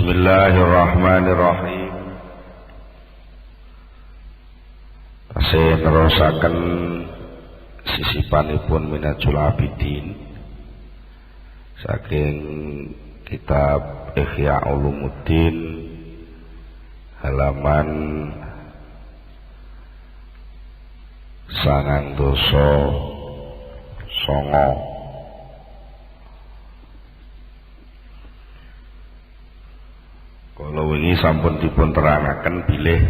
Bismillahirrahmanirrahim. Tasih nerusaken sisipanipun Minhajul Abidin saking kitab Ihya Ulumuddin halaman 909. Kalau wingi sampun dipun terangaken bilih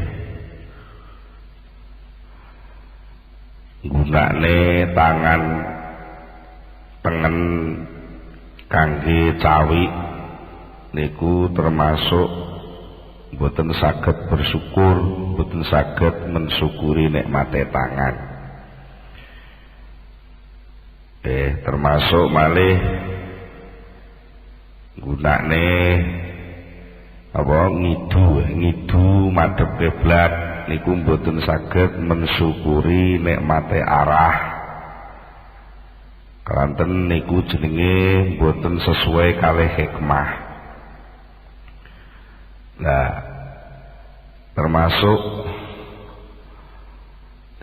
gunane tangan tengen kangge cawi niku termasuk boten saged bersyukur, boten saged mensyukuri nikmate tangan. Termasuk malih gunane apa ngidu madhep kiblat niku mboten saged mensyukuri nikmate arah. Kelanten niku jenenge mboten sesuai kalih hikmah. Nah, termasuk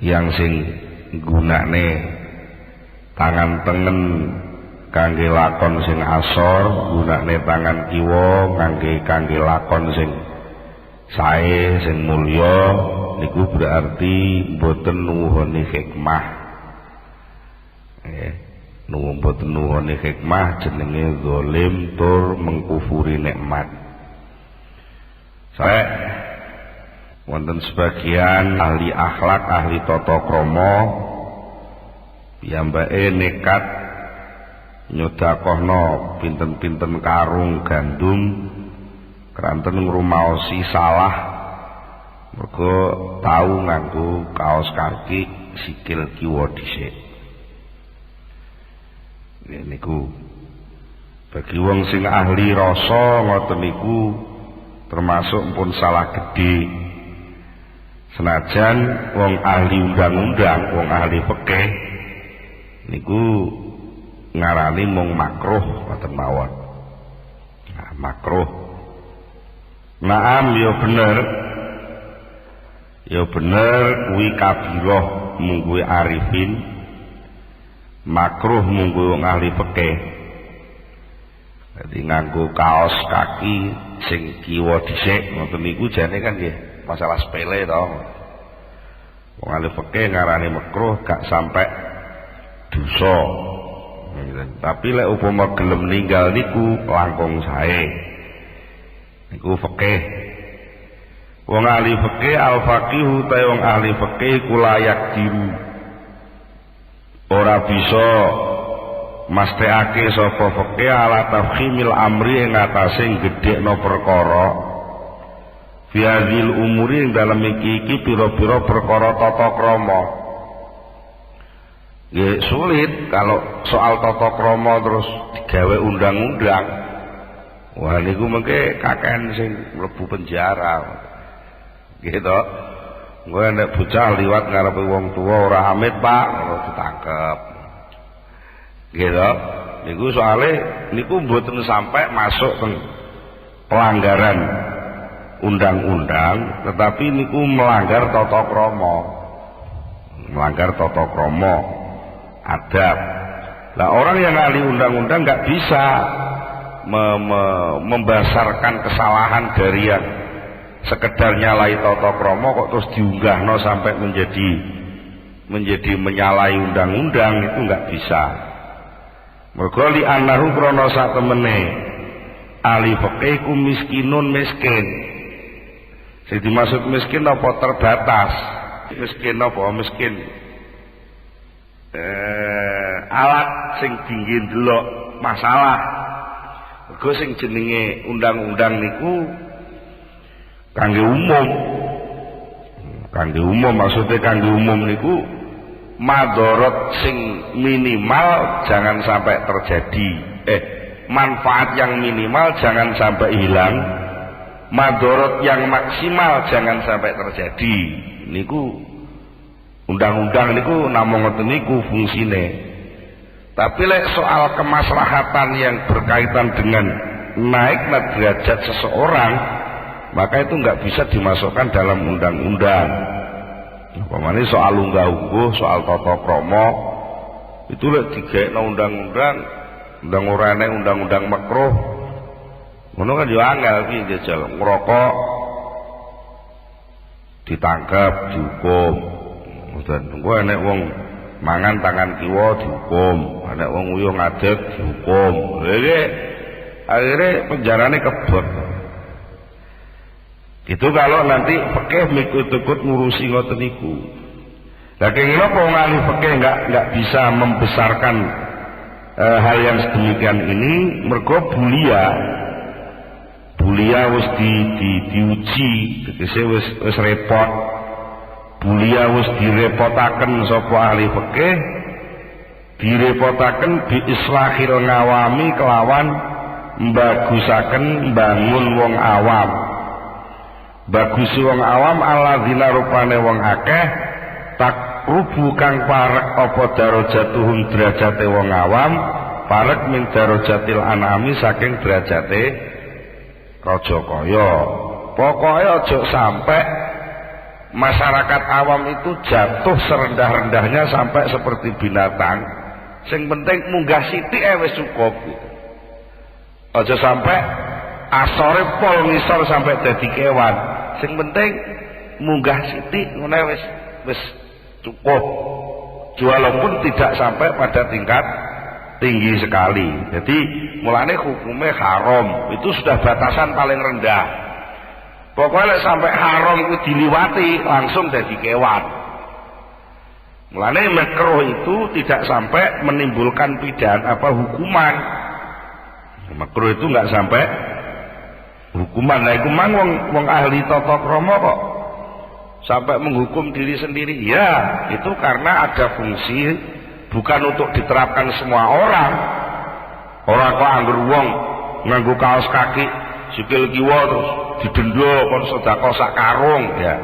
yang sing gunane tangan tengen kangge lakon sing asor, gunane tangan kiwa kangge lakon sing sae sing mulya niku berarti mboten nuwuhani hikmah. Mboten nuwuhani hikmah jenenge zalim tur mengkufuri nikmat. Saya wonten sebagian ahli akhlak, ahli tata krama piyambake nekat nyodakohno pinten-pinten karung gandum keranten ngrumaosi salah mergo tau nganggo kaos kaki sikil kiwa dhisik. Niku bagi wong sing ahli rasa ngoten niku termasuk pun salah gede. Senajan wong ahli undang-undang, wong ahli fikih niku ngarani mung makruh ngoten mawon. Nah, makruh. Naam ya bener kuwi kabirah mung kuwi arifin. Makruh mung kuwi wong ahli fikih. Dadi nganggo kaos kaki sing kiwa dhisik ngoten niku jane kan nggih masalah sepele to. Wong ahli fikih ngarani makruh gak sampai dosa. Tapi lek upama gelem ninggal niku langkung sae. Niku fikih. Wong ahli fikih al-faqihu ta wong ahli fikih kulayak diru. Ora bisa mesthekake sapa fikih ala tafkhimil amri ing atase gedhekno perkara. Fi hadzal umuri ing dalem iki pira-pira perkara tata krama. Ya sulit kalau soal tata krama terus digawe undang-undang. Wah niku mengke kakean sing mlebu penjara. Gitu. Engko nek bocah liwat ngarepe wong tuwa ora amit, Pak, ora ditangkep. Gitu. Niku soalé niku mboten sampai masuk teng pelanggaran undang-undang, tetapi niku melanggar tata krama. Melanggar tata krama. Adab. Nah, orang yang ahli undang-undang nggak bisa membasarkan kesalahan dari yang sekedar nyalai tata krama kok terus diunggahno sampai menjadi menyalahi undang-undang, itu nggak bisa. Mergo li annahu krana satemene ahli fikih ku miskinun miskin. Sing dimaksud miskin apa terbatas? Miskin apa miskin? Alat sing dingge ndelok masalah. Mergo sing jenenge undang-undang niku kangge umum. Kangge umum maksudnya kangge umum niku madharat sing minimal jangan sampai terjadi. Manfaat yang minimal jangan sampai hilang. Madharat yang maksimal jangan sampai terjadi. Niku undang-undang niku namung ngoten niku fungsine. Tapi lek soal kemaslahatan yang berkaitan dengan naiknya derajat seseorang, maka itu nggak bisa dimasukkan dalam undang-undang. Umpamane soal unggah-ungguh, soal tata krama itu lek digaekno undang-undang, undang ora enek undang-undang makruh. Ngono kan yo angel iki jajal ngrokok ditangkap, dihukum. Dan engko enek wong mangan tangan kiwa dihukum, enek wong uyuh ngadeg dihukum. Lha akhirnya penjarane kebot. Itu kalau nanti fikih mikut-ikut ngurusi ngoten niku. Lah kenging apa wong ahli fikih enggak bisa membesarkan hal yang sedemikian ini, mergo bulia wis diuji, tegese wis repot. Bulia wis direpotaken sapa ahli fikih, direpotaken bi islahil ngawami kelawan mbagusaken bangun wong awam. Bagus wong awam alladzina rupane wong akeh takrubu kang parek apa darajatuhum derajate wong awam parek min darajatil anami saking derajate raja kaya. Pokoke aja sampai masyarakat awam itu jatuh serendah-rendahnya sampai seperti binatang. Sing penting munggah sithik wis cukup. Aja sampai asore pol ngisor sampai dadi kewan. Sing penting munggah sithik ngene wis cukup. Walaupun tidak sampai pada tingkat tinggi sekali. Jadi mulane hukumnya haram, itu sudah batasan paling rendah. Pokoknya sampai haram itu diliwati langsung jadi kewan. Mulane makruh itu tidak sampai menimbulkan pidana hukuman. Makruh itu nggak sampai hukuman. Nah, hukuman wong ahli tata krama kok sampai menghukum diri sendiri. Ya, itu karena ada fungsi bukan untuk diterapkan semua orang. Orang kok anggur wong nganggo kaos kaki sikil kiwa terus didenda kon sedekah sak karung ya.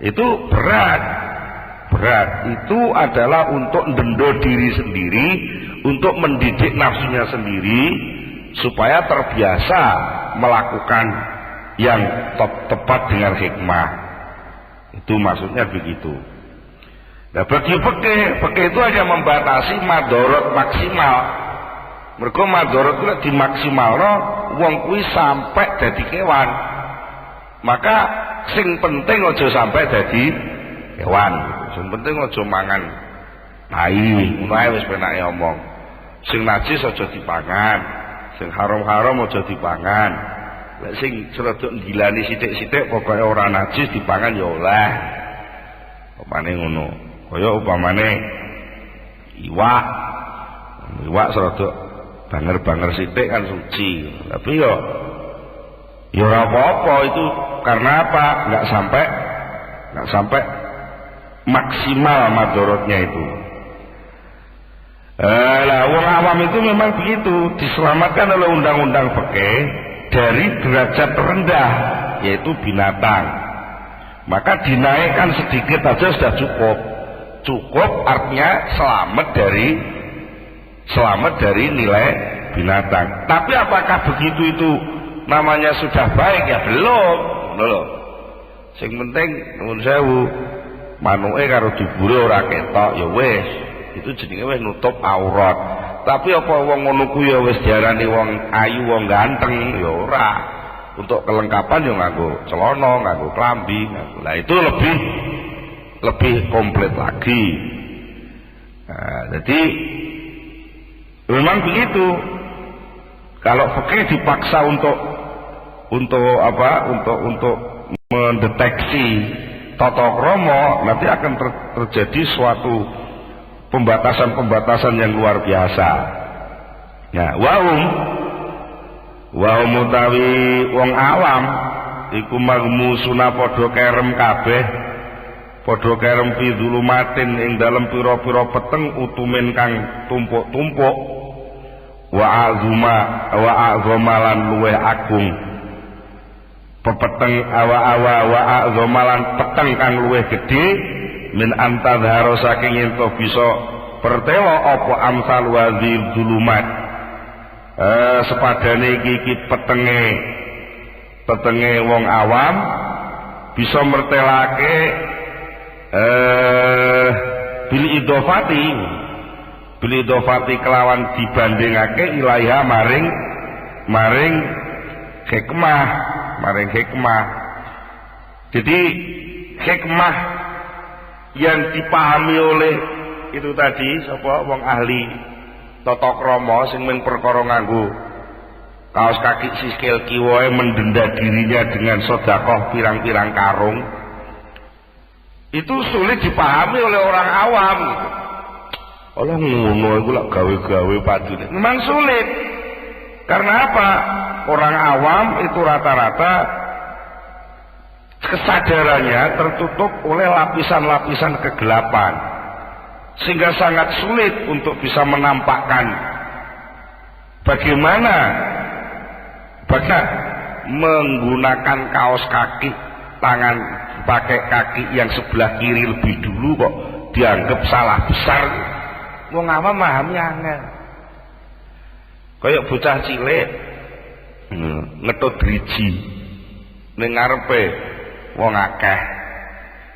Itu berat. Itu adalah untuk ndendo diri sendiri, untuk mendidik nafsunya sendiri supaya terbiasa melakukan yang tepat dengan hikmah. Itu maksudnya begitu. Nah, bagi fikih itu hanya membatasi madorot maksimal. Mergo madorot itu dimaksimalno wong kuwi sampai dadi kewan. Maka sing penting aja sampai dadi kewan. Sing penting aja mangan tai, ngono ae wis penake omong. Sing najis aja dipangan. Sing haram-haram aja dipangan. Lek sing serodok ndilani sithik-sithik pokoke ora najis dipangan ya oleh. Upamane ngono. Kaya upamane iwak serodok banger-banger sithik kan suci. Tapi ya ora apa-apa itu karena apa? Enggak sampai maksimal madorotnya itu. Lah wong awam itu memang begitu, diselamatkan oleh undang-undang fikih dari derajat rendah yaitu binatang. Maka dinaikkan sedikit saja sudah cukup. Cukup artinya selamat dari nilai binatang. Tapi apakah begitu itu namanya sudah baik? Ya belum. Loh. Sing penting nuwun sewu manuke karo dibure ora ketok ya wis. Itu jenenge wis nutup aurat. Tapi apa wong ngono kuwi ya wis diarani wong ayu, wong ganteng ya ora. Untuk kelengkapan ya nganggo celana, nganggo klambi, Lah itu lebih komplit lagi. Nah, jadi memang begitu. Kalau fikih dipaksa untuk mendeteksi tata krama, nanti akan terjadi suatu pembatasan yang luar biasa. Nah, wahum utawi wong awam iku magmusuna padha kerem kabeh, padha kerem fi dzulumatin ing dalem pira-pira peteng utumen kang tumpuk-tumpuk wa azmalan luweh agung pepeteng wa azmalan peteng kang luweh gedhe min antadharo saking ento bisa pertelo apa amsal wazir dzulumat sepadane iki petenge wong awam bisa mertelake bil idofati kelawan dibandingake ilaiha maring hikmah. Jadi hikmah yang dipahami oleh itu tadi sapa wong ahli tata krama sing men perkara nganggo kaos kaki sikil kiwae mendenda dirinya dengan sedekah pirang-pirang karung, itu sulit dipahami oleh orang awam. Allah ngono iku lak gawe-gawe padune. Memang sulit. Karena apa? Orang awam itu rata-rata kesadarannya tertutup oleh lapisan-lapisan kegelapan, sehingga sangat sulit untuk bisa menampakkan bagaimana menggunakan kaos kaki tangan pakai kaki yang sebelah kiri lebih dulu kok dianggap salah besar. Wong awam memahami angel. Kayak bocah cilik ngetut driji ning ngarepe wong akeh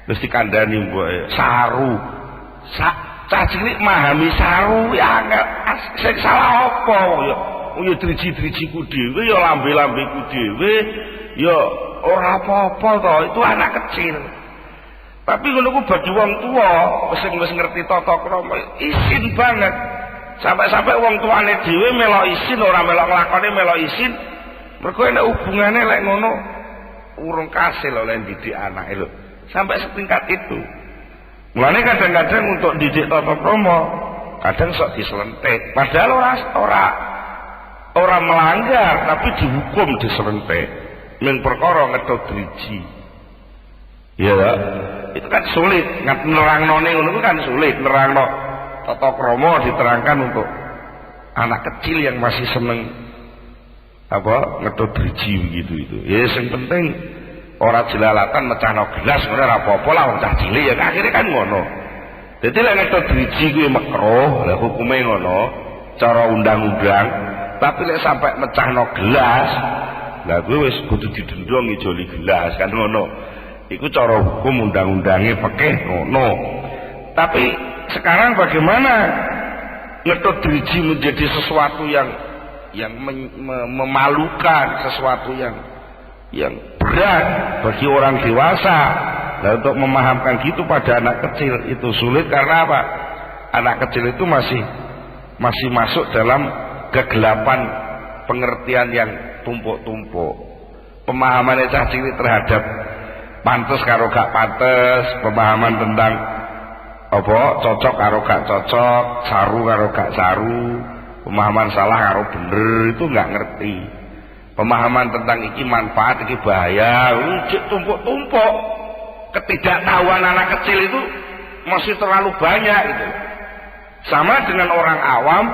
terus dikandani mbok saru. Cah cilik memahami saru ya angel. Sing salah apa ya driji-drijiku dhewe ya lambe-lambeku dhewe ya ora apa-apa to, itu anak kecil. Tapi ngono ku bagi wong tuwa sing wis ngerti tata krama isin banget. Sampai-sampai wong tuane dhewe melok isin ora melok nglakoni melok isin. Mergo enek hubungane lek ngono urung kasil oleh didik anake lho. Sampai setingkat itu. Mulane kadang-kadang untuk didik tata krama kadang sok diselentik. Padahal ora melanggar tapi dihukum diselentik. Men perkara ngetut driji. Ya, itu kan sulit. Nerangno ngono kan sulit, nerangno tata krama diterangkan untuk anak kecil yang masih seneng ngetut driji begitu itu. Ya sing penting ora jelalatan mecahno gelas ngono ora apa-apa lah wong cah cilik ya akhirnya kan ngono. Dadi lek ngetut driji kuwi makruh, lha hukume ngono cara undang-undang. Tapi lek sampai mecahno gelas, lah kuwi wis kudu didendong ngijoli gelas kan ngono. Iku cara hukum undang-undange fikih ngono. Tapi sekarang bagaimana ngetut driji menjadi sesuatu yang memalukan, sesuatu yang berat bagi orang dewasa. Nah, untuk memahamkan gitu pada anak kecil itu sulit karena apa? Anak kecil itu masih masuk dalam kegelapan pengertian yang tumpuk-tumpuk. Pemahamannya cah cilik terhadap pantes karo gak pantes, pemahaman tentang apa cocok karo gak cocok, saru karo gak saru, pemahaman salah karo bener itu nggak ngerti. Pemahaman tentang iki manfaat iki bahaya, tumpuk-tumpuk. Ketidaktahuan anak kecil itu masih terlalu banyak itu. Sama dengan orang awam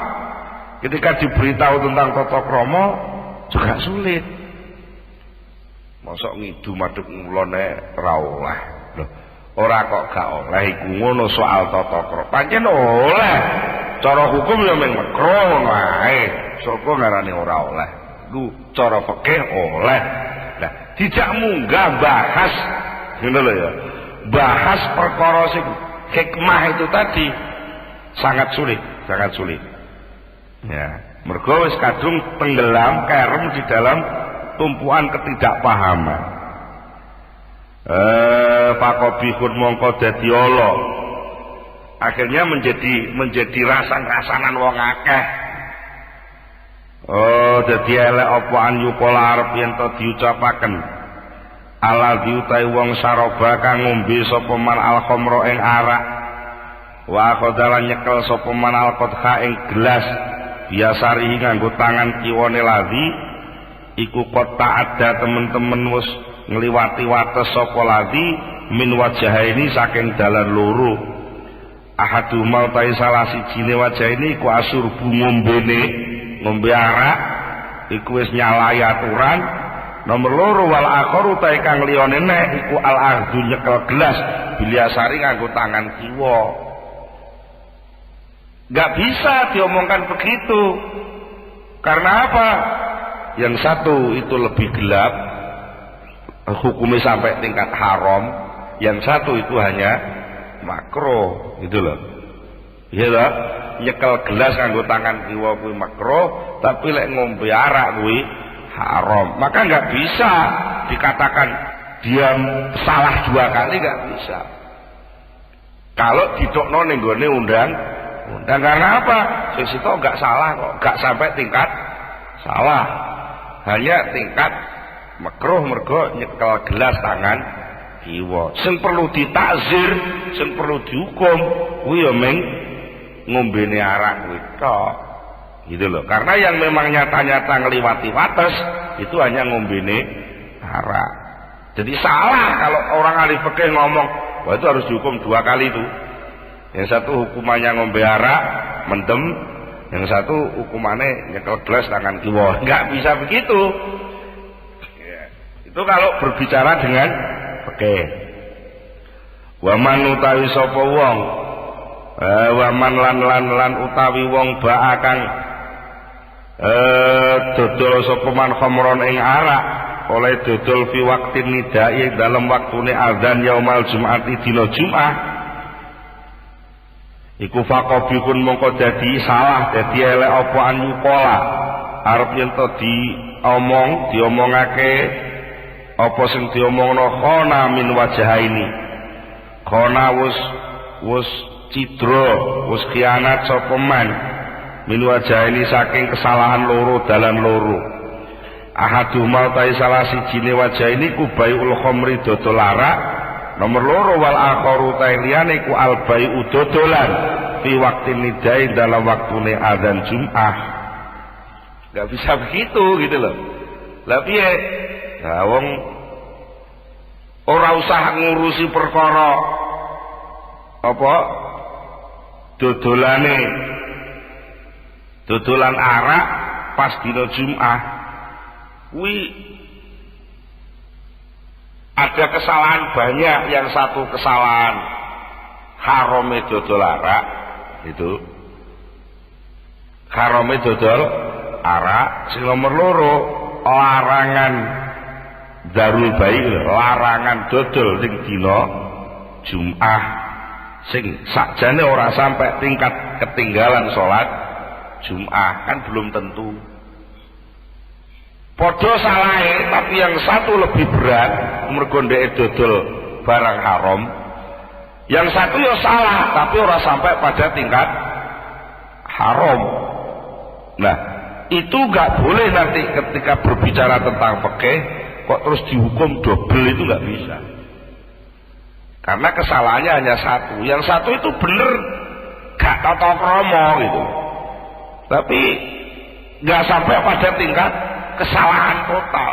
ketika diberitahu tentang tata krama juga sulit. Mosok ngidu madhep ngulone ora oleh. Lho, ora kok gak oleh iku ngono soal tata krama. Pancen oleh. Cara hukum ya mung makruh wae. Sapa ngarani ora oleh? Lu cara fikih oleh. Nah, tidak munggah bahas ngono lho ya. Bahas perkara sing hikmah itu tadi sangat sulit. Ya, mergo wis kadung tenggelam kerem di dalam tumpuan ketidakpahaman. Pakobihun mongko dadi ala. Akhirnya menjadi rasan-rasanan wong akeh. Dadi elek apa an yukola arep yen to diucapaken. Ala diutai wong saroba kang ngombe sapa man al-khamra ing arak. Wa khodalan nyekel sapa man al-qadha ing gelas. Biasari nganggo tangan kiwane ladhi iku kota ada temen-temen wis ngliwati wates sapa ladhi min wajahaini saking dalan loro. Ahadu mau ta salah sijine wajahaini iku asurbu ngombe arak iku wis nyalai aturan. Nomor loro wal akharu ta kang liyane nek iku al ahdu nyekel gelas biasari nganggo tangan kiwa. Gak bisa diomongkan begitu. Karena apa? Yang satu itu lebih gelap, hukumnya sampai tingkat haram, yang satu itu hanya makruh, gitu loh. Iya loh, nyekel gelas nganggo tangan kiwa kuwi makruh, tapi lek ngombe arak kuwi haram. Maka nggak bisa dikatakan dia salah 2 kali, nggak bisa. Kalau didokno ning gone undang karena apa? Sing situ nggak salah kok, nggak sampai tingkat salah, hanya tingkat makruh mergo nyekel gelas tangan kiwa. Sing perlu ditakzir, sing perlu dihukum kuwi ya ming ngombene arak kuwi tok. Gitu loh. Karena yang memang nyata-nyata ngliwati batas itu hanya ngombene arak. Jadi salah kalau orang ahli fikih ngomong, wah itu harus dihukum 2 kali itu. Yang satu hukumannya ngombe arak, mendem, yang satu hukumannya nyekel gelas tangan kiwa. Enggak bisa begitu. Itu kalau berbicara dengan fikih. Wa man utawi sapa wong, wa man lan utawi wong ba'akang dodol sapa man khamron ing arak, oleh dodol fi waqtin nidai dalam waktune azan yaumal jum'ati dina Jumat, iku faqobikun mongko dadi salah, dadi elek apa anyukola arep yen to diomongake apa sing diomongno khona min wajahaini, khona wus cidra, wus khianat sapa man min wajahaini saking kesalahan loro, dalan loro. Ahaduma ta salah sijine wajahaini ku baiul khamri dodol arak, nomor loro wal akharu ta liyane ku al bai'u dodolan fi waqtin nidai dalam waktune azan Jumat. Enggak bisa begitu gitu loh. Lah piye? Nah, wong ora usah ngurusi perkara apa dodolan arak pas dina Jumat. Kuwi ada kesalahan banyak. Yang satu kesalahan harame dodol arak, itu harame dodol arak. Sing nomor loro larangan darul baik, larangan dodol ning dina Jumat, sing sakjane ora sampai tingkat ketinggalan sholat Jumat, kan belum tentu. Padha salahe, tapi yang satu lebih berat mergo ndek dodol barang haram. Yang satu ya salah, tapi ora sampai pada tingkat haram. Nah, itu nggak boleh nanti ketika berbicara tentang fikih kok terus dihukum double, itu nggak bisa. Karena kesalahannya hanya satu. Yang satu itu bener gak tata krama gitu, tapi nggak sampai pada tingkat kesalahan total.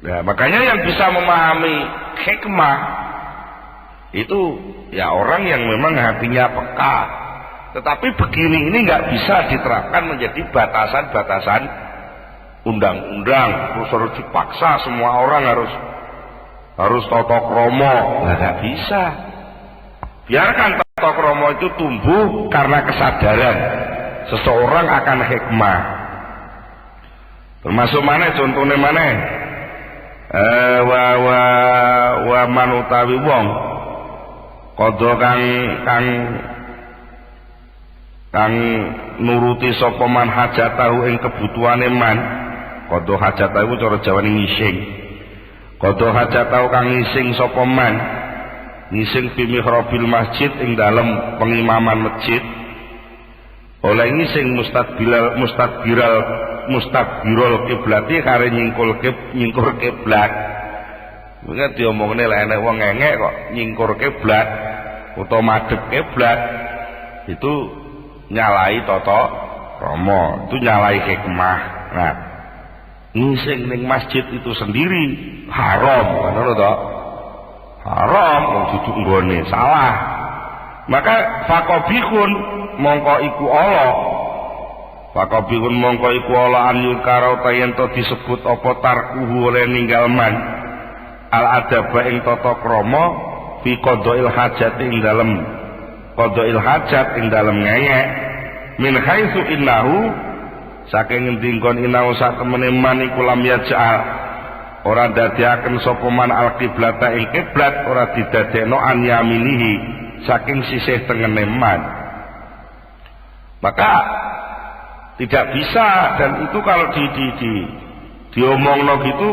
Nah, makanya yang bisa memahami hikmah itu ya orang yang memang hatinya peka. Tetapi begini ini nggak bisa diterapkan menjadi batasan-batasan undang-undang, terus harus dipaksa semua orang harus tata krama. Nggak bisa. Biarkan tata krama itu tumbuh karena kesadaran seseorang akan hikmah. Termasuk mana contohnya mana? Wa manutawi wong kodo kang nuruti sapa man hajatahu ing kebutuhane man. Kodo hajatahu cara Jawane ngising. Kodo hajatahu kang ngising sapa man, ngising fi mihrabil masjid ing dalem pengimaman masjid. Oleh ngising mustadbirul kiblati kare nyingkur kiblat. Mungkin diomongne lek enek wong ngengek kok nyingkur kiblat utawa madhep kiblat, itu nyalai tata krama, itu nyalai hikmah. Nah, ngising ning masjid itu sendiri haram, ngono to? Haram wong duduk nggone, salah. Maka faqabihun mongko iku ala, faqabihun mongko iku ala an yukara yen to disebut apa tarkuhu oleh ninggal man al adaba ing tata krama fi qadail hajat ing dalem qadail hajat ing dalem ngengek min haitsu innahu saking ngendi kon inau sak temene man iku lam yaj'al ora dadiaken sapa man al qiblata ing kiblat ora didadekno an yaminihi saking sisih tengene man. Maka tidak bisa, dan itu kalau diomongno gitu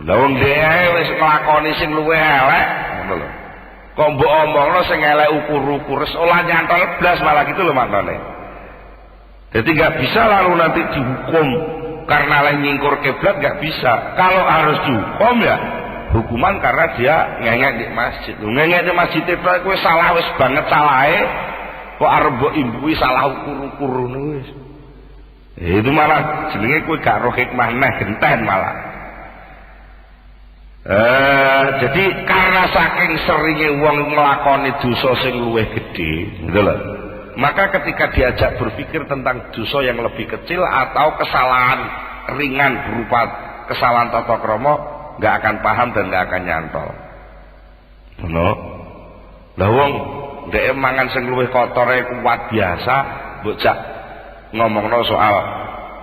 lha wong dhewe wis nglakoni sing luwih elek ngono lho. Kok mbok omongno sing elek ukur-ukur wis olah nyantol blas malah gitu lho maknane. Jadi nggak bisa lalu nanti dihukum karena lain nyingkur kiblat, nggak bisa. Kalau harus dihukum ya hukuman karena dia ngengek di masjid. Ngengek di masjid itu kowe salah wis banget salahe kok arep mbok imbui salah ukur-ukur ngono wis. Itu malah jenenge kowe gak roh hikmah neh genten malah. Jadi karena saking seringnya wong nglakoni dosa sing luwih gedhe, gitu loh. Maka ketika diajak berpikir tentang dosa yang lebih kecil atau kesalahan ringan berupa kesalahan tata krama, nggak akan paham dan nggak akan nyantol. Ngono. Lah wong ndek mangan sing luwih kotore kuat biasa, mbok jak ngomongno soal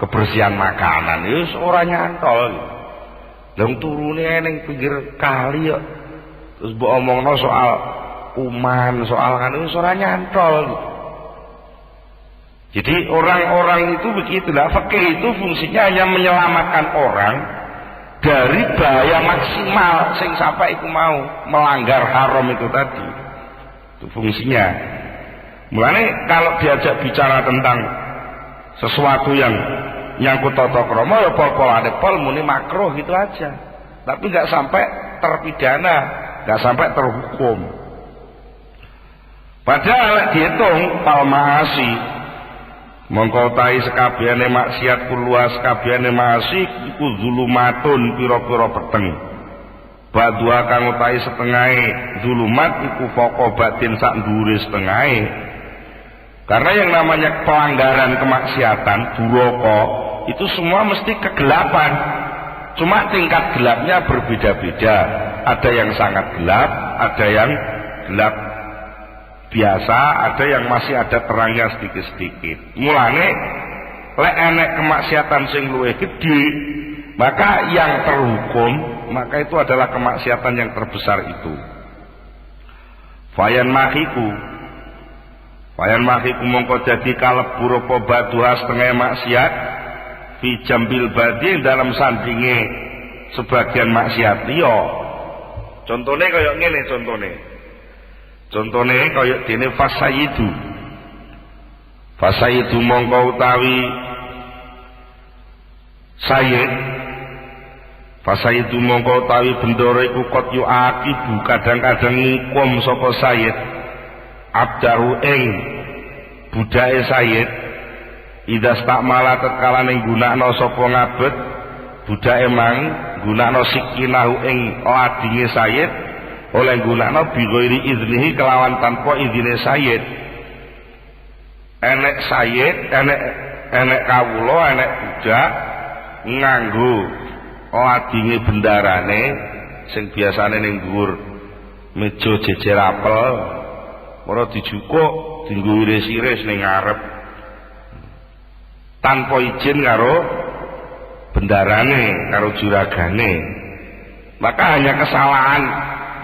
kebersihan makanan, wis ora nyantol. Lah turune ning pinggir kali kok terus mbok omongno soal kuman, soal kan wis ora nyantol. Jadi orang-orang itu begitulah, fikih itu fungsinya hanya menyelamatkan orang dari bahaya maksimal sing sampai itu mau melanggar haram itu tadi. Itu fungsinya. Mulane kalau diajak bicara tentang sesuatu yang nyangkut tata krama ya pol-polane pol muni makruh gitu aja. Tapi nggak sampai terpidana, nggak sampai terhukum. Padahal dihitung pal maasi mongko tahi sekabehane maksiat kuluas sekabehane maasi iku zulumatun pira-pira peteng. Badua kang utahi setengahe zulumat iku pokok batin sak dhuwure setengahe. Karena yang namanya pelanggaran kemaksiatan duraka itu semua mesti kegelapan. Cuma tingkat gelapnya berbeda-beda. Ada yang sangat gelap, ada yang gelap biasa, ada yang masih ada terangnya sedikit-sedikit. Mulane lek enek kemaksiatan sing luwih gedhe, maka yang terhukum maka itu adalah kemaksiatan yang terbesar itu. Fayan mahiku mongko dadi kalebur apa baduha setengah maksiat fi jambil badi dalam sandinge sebagian maksiat liya. Contone kaya ngene Contone kaya dene fasayidu mongko utawi sayyid fasayidu mongko utawi bendara iku kot yu akibu kadang-kadang ngukum sapa sayyid abdahu ing budake sayyid idas tak malah tatkala ning gunakno sapa ngabet budake mang gunakno sikinahu ing ladinge sayyid oleh gunakno bighairi iznihi kelawan tanpa izine sayyid. Enek sayyid, enek kawula, enek budak nganggo ladinge bendarane sing biasane ning dhuwur meja jejer apel ora dijukuk dienggo iris-iris ning ngarep tanpa izin karo bendarane karo juragane. Maka hanya kesalahan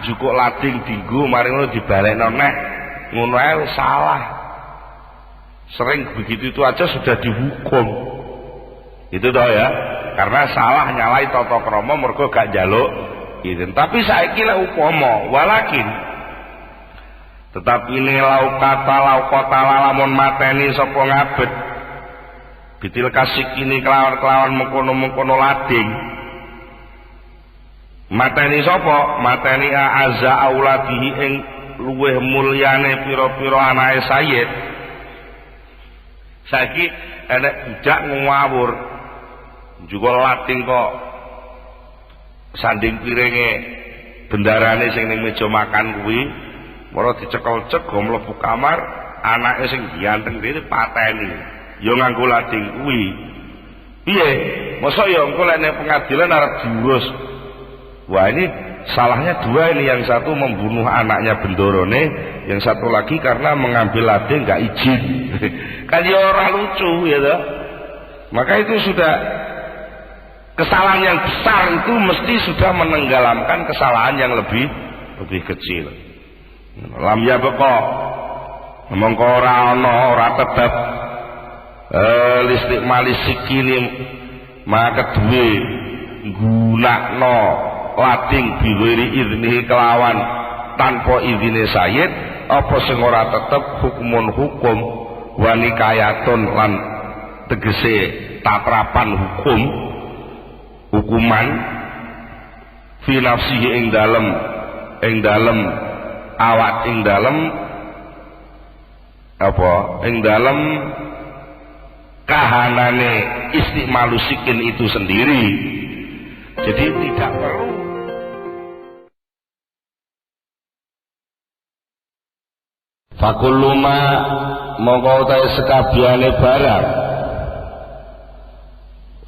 jukuk lading dinggo mari ngono dibalekno neh ngono ae salah. Sering begitu itu aja sudah dihukum. Itu toh ya, karena salah nyalai tata krama mergo gak njaluk izin. Tapi saiki lek upama walakin tetapi ini laukata lamun mateni sapa ngabet bitil kasik ini kelawan mengkono-mengkono lading. Mateni sapa? Mateni azza auladihi ing luweh mulyane pira-pira anake sayyid. Saiki enek budak ngawur juga lading kok sanding piringe bendarane sing ning meja makan kuwi ora dicekel-cek go mlebu kamar anake sing dianteng dhewe pateni ya nganggo lading kuwi. Piye? Mosok ya engko lek ning pengadilan arep diurus. Wah ini salahnya dua ini, yang satu membunuh anaknya Bendorone, yang satu lagi karena mengambil lade nggak izin. Kan ya orang lucu ya toh. Maka itu sudah kesalahan yang besar, itu mesti sudah menenggelamkan kesalahan yang lebih kecil. Lam ya beko mongko ora ana ora tetep listik malisikini maka duwe gunakno lading biwiri idnihi kelawan tanpa izine sayyid apa sing ora tetep hukum wanikayatun lan tegese tatrapan hukuman fi nafsihi ing dalem awak ing dalem apa ing dalem kahanane istimalusikin itu sendiri. Jadi tidak perlu fakuluma mongko utahe sekabiane barang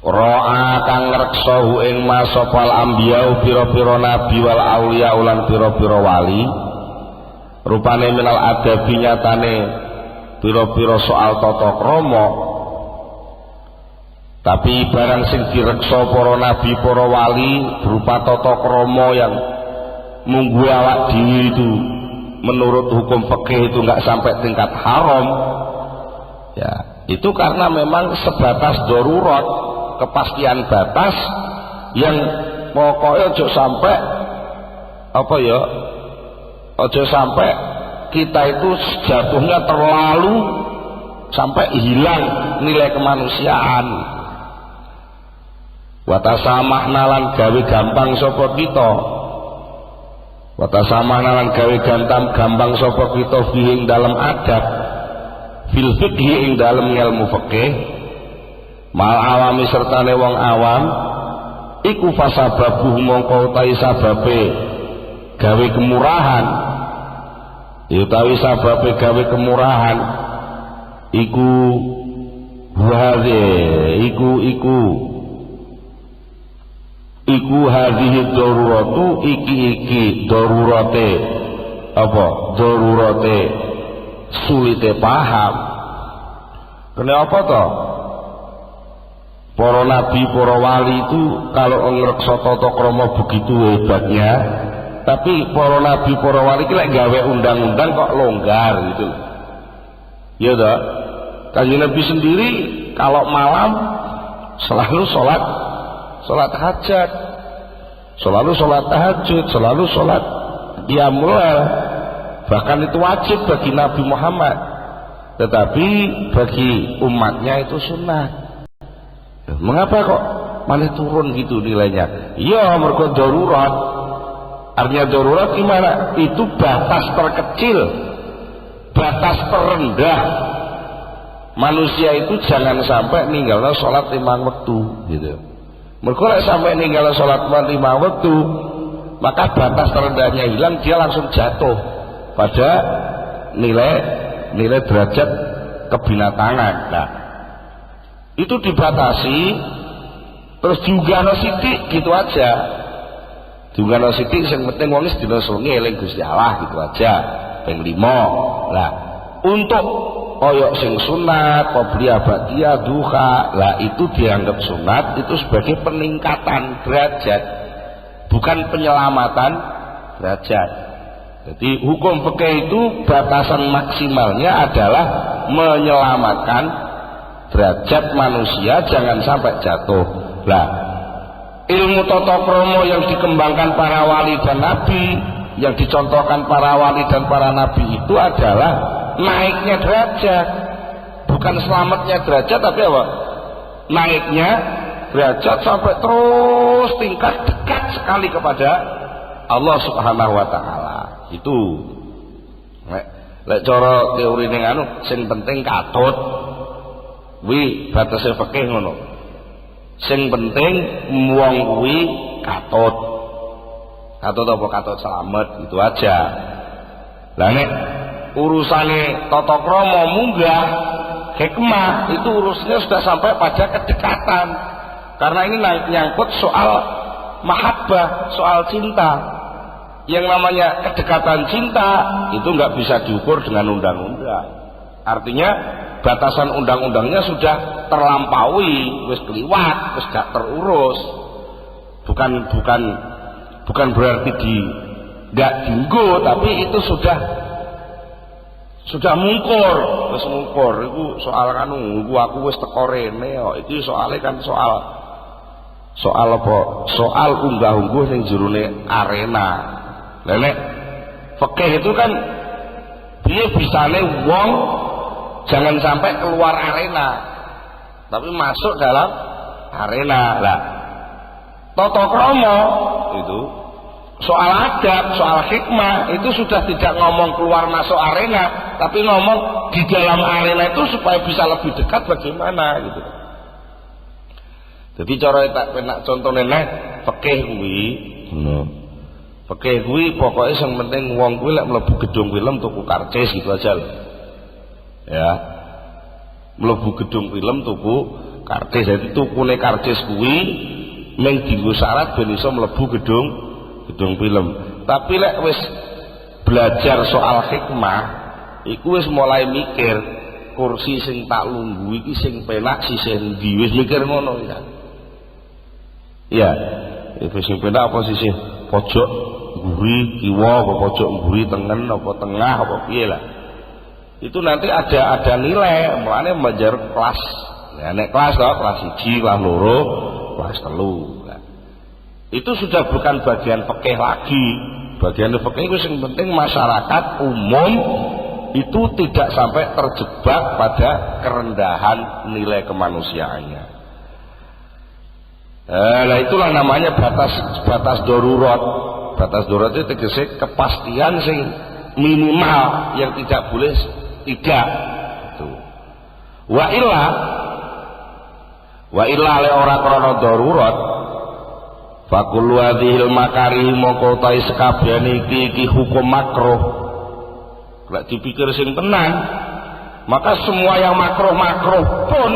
ro'a kang ngreksahu ing masopal ambiyau pira-pira nabi wal auliya ulan pira-pira wali rupane minal adabi nyatane pira-pira soal tata krama. Tapi barang sing direksa para nabi para wali berupa tata krama yang munggu awak dhewe itu menurut hukum fikih itu enggak sampai tingkat haram ya, itu karena memang sebatas darurat, kepastian batas yang pokoknya ojo sampai apa ya, ojo sampai kita itu jatuhnya terlalu sampai hilang nilai kemanusiaan. Watasamahna lan gawe gampang sapa kita, watasamahna lan gawe gampang sapa kita fiing dalam adab fil fikhi ing dalam ilmu fikih mal awami sertane wong awam iku fasababuh mongko utawi sababe gawe kemurahan utawi sababe gawe kemurahan iku hadhe iku hadhihi daruratu iki darurate apa darurate sulite paham. Kenapa toh para nabi para wali itu kalau ngreksa tata krama begitu hebatnya, tapi para nabi para wali iki lek gawe undang-undang kok longgar gitu. Ya toh, Kanjeng Nabi sendiri kalau malam selalu sholat hajat, selalu sholat tahajud, selalu sholat qiyamul lail, bahkan itu wajib bagi Nabi Muhammad, tetapi bagi umatnya itu sunnah. Mengapa kok malah turun gitu nilainya? Ya mergo darurat. Artinya darurat gimana? Itu batas terkecil, batas terendah manusia itu jangan sampai ninggalno sholat 5 waktu gitu. Mergo lek sampai ninggal sholat 5 waktu, maka batas terendahnya hilang, dia langsung jatuh pada nilai derajat kebinatangan. Nah, itu dibatasi, terus juga no sidik gitu aja. Juga no sidik, yang penting wong sedina sewengi eling Gusti Allah gitu aja. Ping 5. Nah, untuk koyok sing sunat, qobliyah ba'diyah, duha, lah itu dianggap sunat, itu sebagai peningkatan derajat, bukan penyelamatan derajat. Jadi hukum fikih itu batasan maksimalnya adalah menyelamatkan derajat manusia jangan sampai jatuh. Lah, ilmu tata krama yang dikembangkan para wali dan nabi, yang dicontohkan para wali dan para nabi itu adalah naiknya derajat, bukan selamatnya derajat, tapi apa? Naiknya derajat sampai terus tingkat dekat sekali kepada Allah Subhanahu wa taala. Itu lek cara teori ning anu sing penting katut. Wi batase fikih ngono. Sing penting wong kuwi katut. Katut apa katut selamat itu aja. Lah nek urusane tata krama munggah hikmah itu urusnya sudah sampai pada kedekatan, karena ini nyangkut soal mahabbah, soal cinta. yang namanya kedekatan cinta itu nggak bisa diukur dengan undang-undang. Artinya batasan undang-undangnya sudah terlampaui, wis kliwat, wis gak terurus. Bukan berarti nggak dinggo, tapi itu sudah mungkur, wis mungkur. Iku soal kan aku wis teko rene kok. Iki soalnya kan soal apa? Soal unggah-ungguh ning jerone arena. Lah nek fikih itu kan piye bisane wong jangan sampai keluar arena tapi masuk dalam arena. Lah tata krama itu soal adab, soal hikmah itu sudah tidak ngomong keluar masuk arena, tapi ngomong di dalam arena itu supaya bisa lebih dekat bagaimana gitu. Jadi cara tak penak contohnya nek fikih kuwi, fikih kuwi pokoknya yang penting wong kuwi lek mlebu gedung film tuku karcis gitu aja loh. Ya. Mlebu gedung film tuku karcis, jadi tukune karcis kuwi mung dienggo syarat ben iso mlebu gedung film. Tapi lek wis belajar soal hikmah iku wis mulai mikir kursi sing tak lungguh iki sing penak sisih endi, wis mikir ngono ya. Iya, itu sing penak apa sisih pojok mburi kiwa apa pojok mburi tengen apa tengah apa piye lah. Itu nanti ada nilai, mulane menjar kelas. Ya nek kelas to, kelas 1, kelas 2, kelas 3. Nah, itu sudah bukan bagian fikih lagi. Bagian fikih itu yang penting masyarakat umum itu tidak sampai terjebak pada kerendahan nilai kemanusiaannya. Nah itulah namanya batas darurat. Batas darurat itu tegese kepastian sing minimal yang tidak boleh tidak. Itu. Wa illa le ora krana darurat fakul wadhil makarih moko tai sekabehane iki hukum makruh. Lek dipikir sing tenan, maka semua yang makruh pun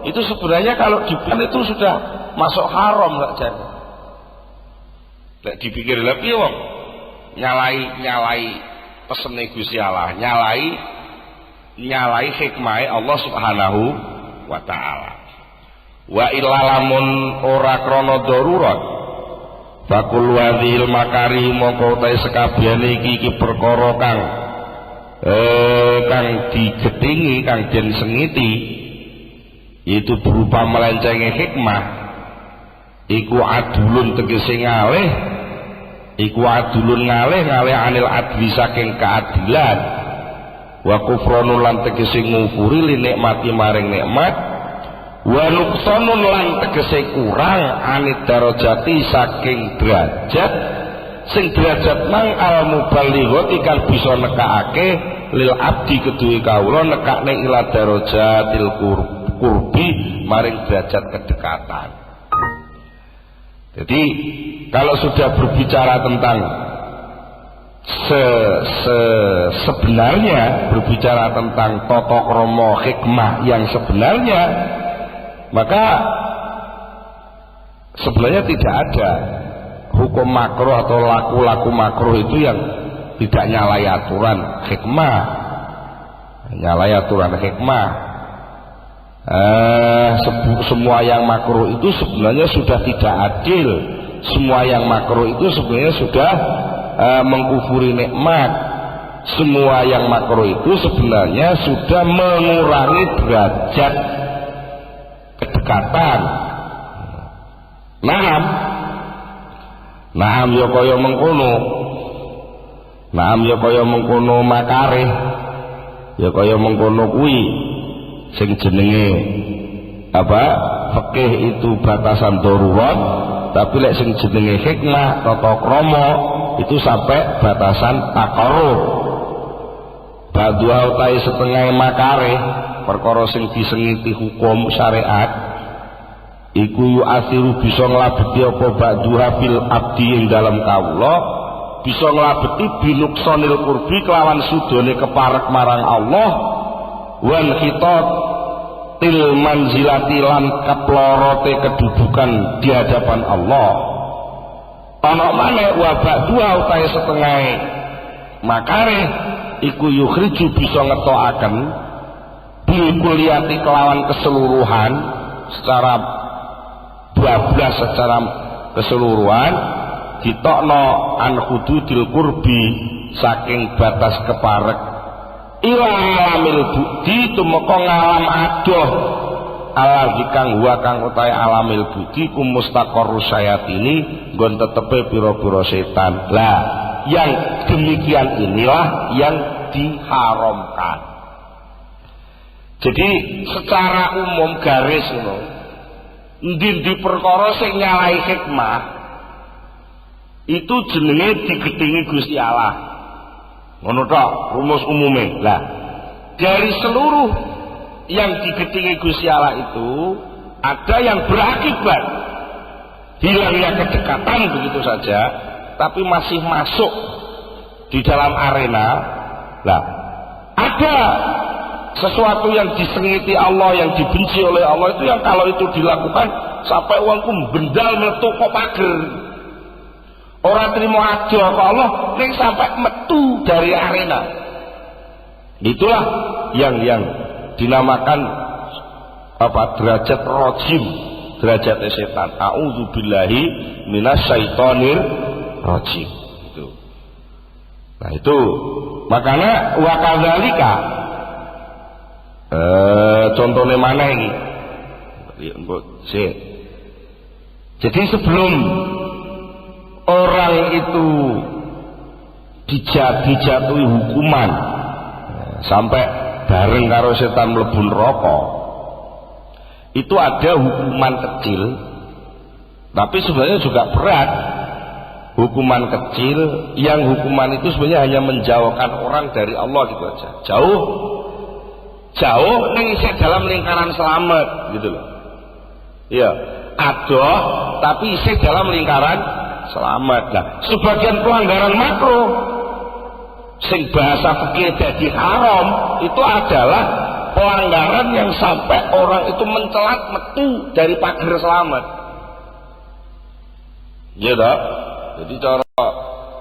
itu sebenarnya kalau dipan itu sudah masuk haram enggak jadi. Lek dipikir lha piye wong nyalai pesene Gusti Allah, nyalai hikmah Allah Subhanahu wa taala. Wa illa lamun ora krana darurat fakul wadhil makari moko ta sekabehane iki perkara kang digedhingi kang den sengiti yaitu berupa melencengi hikmah iku adulun tegese ngalih anil adli saking keadilan wa kufranun lan tegese ngufuri li nikmati maring nikmat wa nuqsanun lan tegese kurang anid darajati saking derajat sing derajat mang al muballighati kang bisa nekake lil abdi kedue kawula nekakne ila darajatil kurbi maring derajat kedekatan. Jadi kalau sudah berbicara tentang sebenarnya berbicara tentang tata krama hikmah yang sebenarnya, maka sebenarnya tidak ada hukum makruh atau laku-laku makruh itu yang tidak nyalai aturan hikmah. Semua yang makruh itu sebenarnya sudah tidak adil. Semua yang makruh itu sebenarnya sudah mengkufuri nikmat. Semua yang makruh itu sebenarnya sudah mengurangi derajat kedekatan. Naam ya kaya mengkono makarih ya kaya mengkono kuwi sing jenenge apa fikih itu batasan darurat, tapi lek sing jenenge hikmah tata krama itu sampai batasan takarruf. Badua utai setengah makarih perkara sing disengiti hukum syariat iku yu asiru bisa nglabeti apa ba'duha fil abdi ing dalam kawula bisa nglabeti binuksonil kurbi kelawan sudone keparek marang Allah wan khitat til manzilati lan kaplorote kedudukan di hadapan Allah. ana maneh wabak dua utahe setengah makare iku yukhriju bisa ngetokaken bil kulliyati kelawan keseluruhan secara bablas secara keseluruhan ditokno an hududil qurbi saking batas keparek ila alamil budi tumeka ngalam adoh alam kang wa kang utahe alamil budi kum mustaqarrus sayatini nggon tetepe pira-pira setan. Lah yang demikian inilah yang diharamkan. Jadi secara umum garis ngono ndi perkara sing nyalahi hikmah itu jenenge digedhingi Gusti Allah. Ngono tok rumus umume. Lah dari seluruh yang digedhingi Gusti Allah itu ada yang berakibat hilangnya kedekatan begitu saja, tapi masih masuk di dalam arena. Lah ada sesuatu yang disengiti Allah, yang dibenci oleh Allah itu yang kalau itu dilakukan sampai uangku bendal meletup kok pager. Orang terima aja ke Allah ning sampai metu dari arena. Itulah yang dinamakan derajat rajim, derajat setan. A'udzubillahi minasyaitonir rajim. Itu. Nah itu makanya wa kadzalika contohnya mana ini? Jadi sebelum orang itu dijatuhi hukuman sampai bareng karo setan mlebu neraka, itu ada hukuman kecil tapi sebenarnya juga berat. Hukuman kecil yang hukuman itu sebenarnya hanya menjauhkan orang dari Allah gitu aja, jauh ning isih dalam lingkaran selamat gitu loh. Iya, adoh tapi isih dalam lingkaran selamat. Nah, sebagian pelanggaran makro sing bahasa fikih dadi haram itu adalah pelanggaran yang sampai orang itu mencelat metu dari pagar selamat. Iya dah. Jadi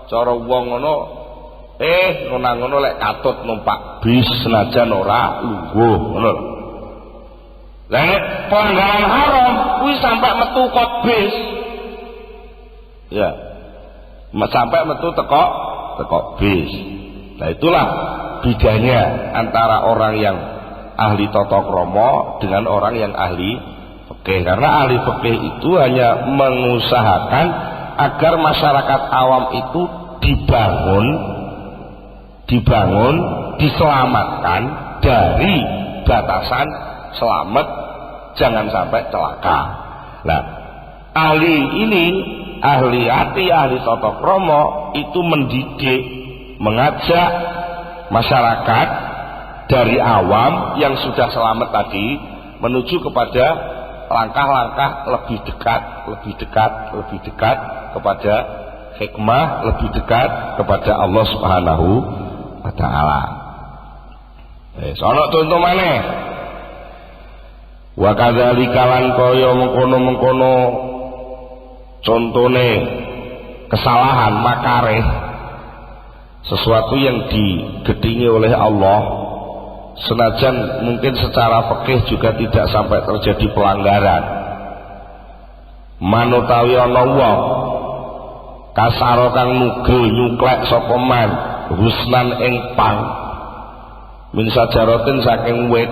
cara wong ngono ngono lek katut numpak bis senajan ora lungguh ngono. Lah nek pelanggaran haram kuwi sampai metu kot bis. Ya. Sampai metu teko bis. Nah itulah bedanya antara orang yang ahli tata krama dengan orang yang ahli fikih. Karena ahli fikih itu hanya mengusahakan agar masyarakat awam itu dibangun, diselamatkan dari batasan selamat, jangan sampai celaka. Nah, ahli hati, ahli tata krama itu mendidik, mengajak masyarakat dari awam yang sudah selamat tadi menuju kepada langkah-langkah lebih dekat kepada hikmah, lebih dekat kepada Allah Subhanahu wa taala. Sono contoh maneh. Wa kadzalika lan kaya mengkono-mengkono contone kesalahan makareh, sesuatu yang digedingi oleh Allah senajan mungkin secara fikih juga tidak sampai terjadi pelanggaran. Manutawi ana wong kasaro kang nugel nyuklek sapa man husnan ing pang min sajaratin saking wit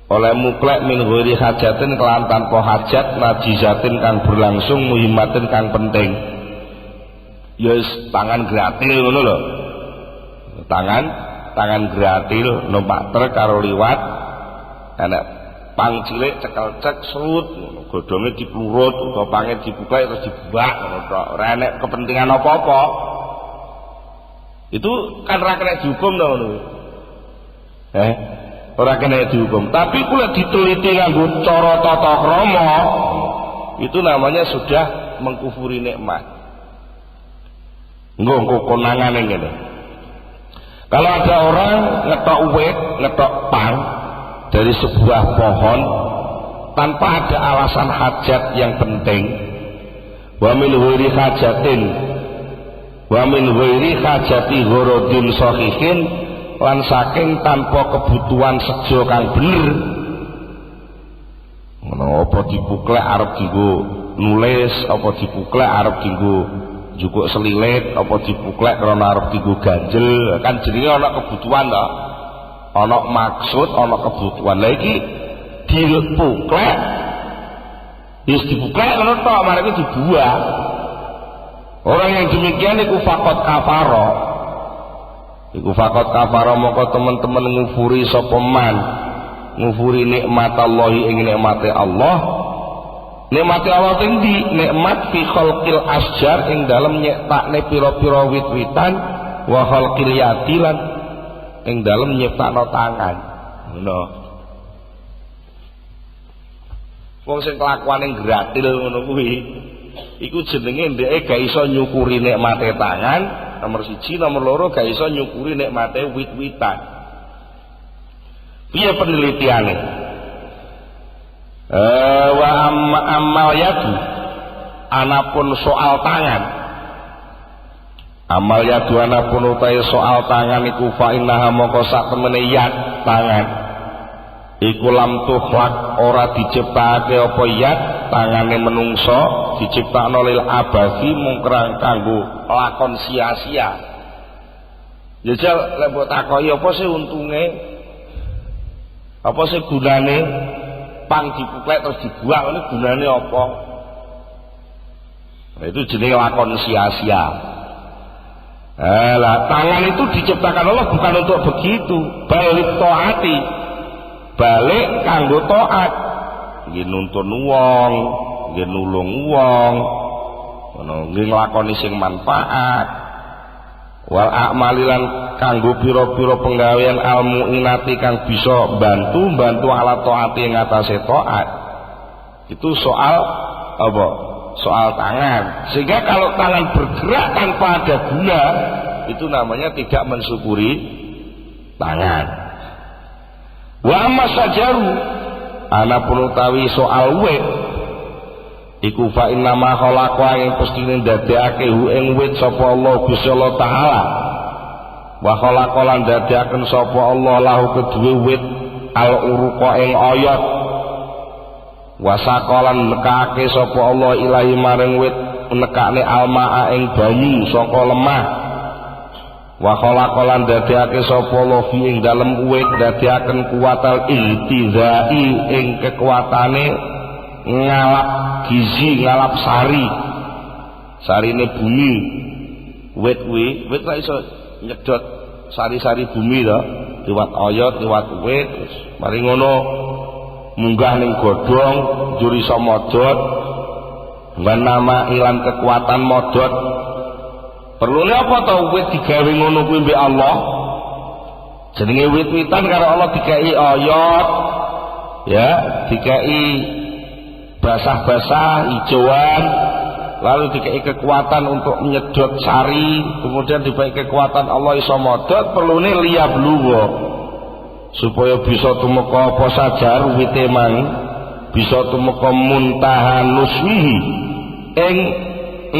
oleh muklek min ghairi hajatin kelan tanpa hajat najizatin kang berlangsung muhimatin kang penting. Ya tangan gratis ngono lho. Tangan gratis numpak truk karo liwat enek pang cilik cekel cek serut godhonge diplurut utawa pange dibuka terus dibak ngono tok. Ora enek kepentingan apa-apa. Itu kan ra kena dihukum to ngono. Ora kena dihukum. Tapi kula diteliti nganggo cara tata krama itu namanya sudah mengkufuri nikmat. Engko konangane ngene. Kalau ada orang ngetok wit, ngetok pang dari sebuah pohon tanpa ada alasan hajat yang penting, wa min ghairi hajati gharadin sahihin lan saking tanpa kebutuhan sejo kang bener. Ngono apa dipuklek arep dienggo nulis, apa dipuklek arep dienggo njukuk selilit, apa dipuklek karena arep dienggo ganjel, kan jenenge ana kebutuhan to. Ana maksud, ana kebutuhan. Lah iki dipuklek wis dipuklek ngono tok, marane dibuang. Orang yang demikian iku fakot kafaro. Iku fakot kafaro moko teman-teman ngufuri sapa man. Ngufuri nikmat Allah ing nikmate Allah. Nikmate Allah ing di nikmat fi khalqil asjar ing dalem nyiptakne pira-pira wit-witan wa khalqil yatilan ing dalem nyiptakno tangan. Ngono. Wong sing kelakuane gratil ngono kuwi iku jenenge ndeke gak iso nyukuri nikmate tangan, nomor 1, nomor 2 gak iso nyukuri nikmate wit-witan. Piye penelitiane? Wa amal yadu, anapun soal tangan. Amal yadu anapun utahe soal tangan iku fa innaha moko sak temene yad tangan. Iku lam tukhlaq ora diciptakake apa yad tangane menungso diciptakno lil abasi mung kanggo lakon sia-sia. Jajal lek mbok takoki apa sih untunge? Apa sih gunane pang dipuklek terus dibuang, ini gunane apa? Nah, itu jenenge lakon sia-sia. Lah tangan itu diciptakan Allah bukan untuk begitu, balik taati, balik kanggo taat, nggih nuntun wong, nggih nulung wong, ngono nggih nglakoni sing manfaat. Wal a'malilan kanggo pira-pira penggawean almu inati kang bisa bantu alat taati ing atase taat. Itu soal apa? Soal tangan. Sehingga kalau tangan bergerak tanpa ada guna, itu namanya tidak mensyukuri tangan. Wa amma sajaru anapun utawi soal wit iku fa inna ma khalaqa ing pestine ndadekake hu ing wit sapa Allah Gusti Allah taala. Wa khalaqa lan ndadekaken sapa Allah lahu kedue wit al uruqa ing oyot. Wa saqalan nekake sapa Allah ilahi maring wit nekakne almaa ing banyu saka lemah. Wa khalaqa lan ndadekake sapa Allah fi ing dalem wit ndadekaken kuwatal iltizai ing kekuatane ngalap gizi, ngalap sarine bumi. Wit lah iso nyedot sari-sari bumi to, liwat oyot, liwat wit, mari ngono munggah ning godhong, njur iso modot. Lan nama ilan kekuatan modot. Perlune apa to wit digawe ngono kuwi mbek Allah? Jenenge wit-witan karo Allah dikai oyot, ya, dikai basah-basah, hijauan, lalu dikai kekuatan untuk menyedot sari, kemudian diberi kekuatan Allah iso modot, perlune liyabluwa supaya bisa tumeka apa sajar wite mang bisa tumeka muntaha nuswihi ing